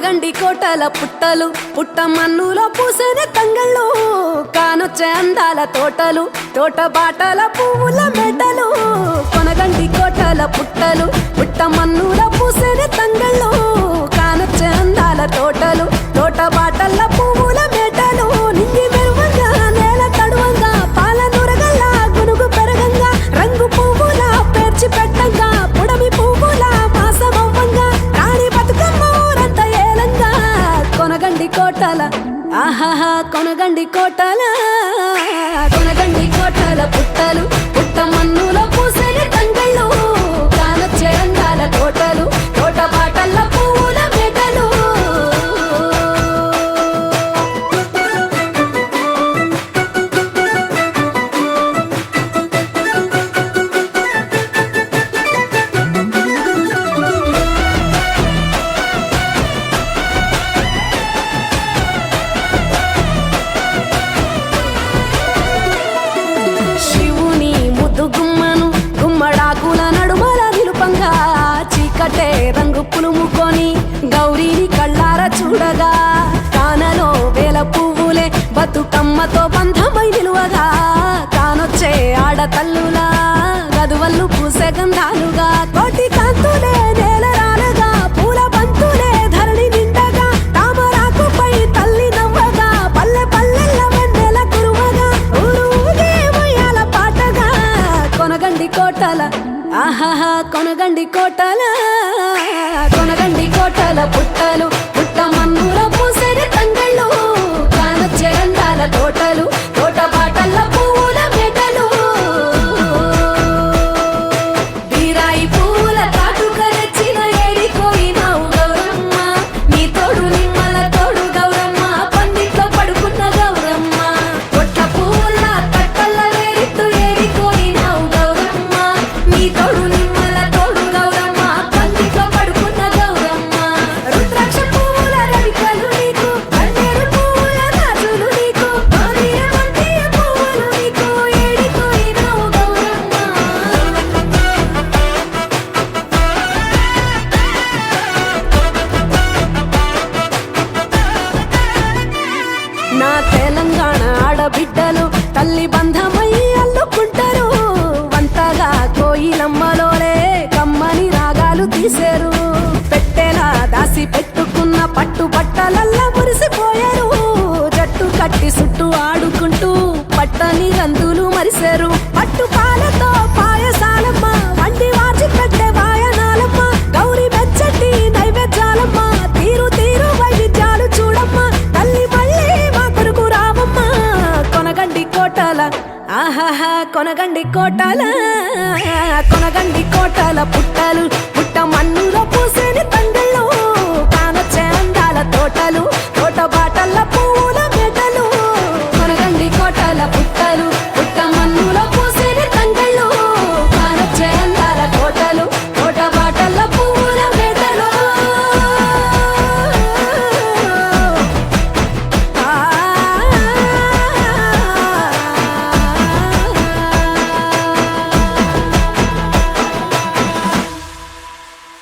కొనగండి కోటల పుట్టలు పుట్ట మన్నులో పూసిన తంగళ్ళు కానొచ్చే అందాల తోటలు తోట బాటల పువ్వుల మెడలు కొనగండి కోటల పుట్టలు పుట్ట మన్నులో పూసిన తంగళ్ళు కానొచ్చే అందాల తోటలు తోట బాటల పువ్వుల మెడలు నింగి మెరువంగా నేల తడువంగా పాల నురగల్ల గునుగు పెరగంగా రంగు పువ్వుల పేర్చి పెట్టంగా పుడమి పువ్వుల మాసమవ్వంగా రాణి బతుకమ్మ ఊరంతా ఏలంగా కొనగండి కోటల ఆహాహా కొనగండి కోటల కొనగండి కోటల పుట్టలు పుట్ట మన్నులో పూసని తంగళ్ళు కానొచ్చే అందాల తోటలు తోట బాటల పువ్వుల మెడలు శివుని ముద్దు గుమ్మను గుమ్మడాకుల నడుమల నిలుపంగా చీకటే రంగు పులుముకొని గౌరీని కళ్ళార చూడగా కానలో వేల పువ్వులే బతుకమ్మతో బంధమై నిలువగా కానొచ్చే ఆడతల్లులా గదువల్లు పూసే గంధాలుగా కోటి కాంతులే నేల రాలగా పూల బంతులే ధరణి నిండగా తామరాకుపై తల్లి నవ్వగా పల్లె పల్లెల్ల వెన్నెల కురువగా ఊరు ఊగే ఉయ్యాల పాటగా కొనగండి కోటల ఆహాహా కొనగండి కోటల కొనగండి కోటల పుట్టలు పుట్ట మన్నుల పూసని తంగళ్ళు కానొచ్చే అందాల తోటలు తోట బాటల పువ్వుల మెడలు బీరాయి పువ్వుల తాటుక తెచ్చిన ఏడిపోయినావు గౌరమ్మ నీ తోడు నిమ్మల తోడు గౌరమ్మ పందిట్లో పడుకున్న గౌరమ్మ పొట్ల పువ్వుల తట్టల్ల వేరిట్టు ఏడిపోయినావు గౌరమ్మ నీ తోడు నిమ్మల తోడు గౌరమ్మ పందిట్లో పడుకున్న గౌరమ్మ రుద్రాక్ష పువ్వుల రవికలు నీకు కన్నేరు పువ్వుల రాజులు నీకు మారియమంటే పువ్వులు నీకు ఏడిపోయినావు గౌరమ్మ నా తెలంగాణ ఆడబిడ్డలు తల్లి బంధమై అల్లుకుంటారు వంతగా కోయిలమ్మలోలే కమ్మని రాగాలు తీశారు పెట్టెలా దాసి పెట్టుకున్న పట్టు బట్టలల్లా మురిసిపోయారు జట్టు కట్టి చుట్టూ ఆడుకుంటూ పట్టని రందులు మరిశారు పట్టు పాలతో పాయసాలమ్మ వండి వాచి పెట్టే వాయనాలమ్మ గౌరీ వెచ్చటి నైవేద్యాలమ్మ తీరు తీరు వైవిధ్యాలు చూడమ్మ తల్లి మళ్ళీ మా కొరకు రామమ్మ కొనగండి కోటల ఆహాహా కొనగండి కోటల కొనగండి కోటల పుట్టలు పుట్ట మన్నులో పూసని తంగళ్ళు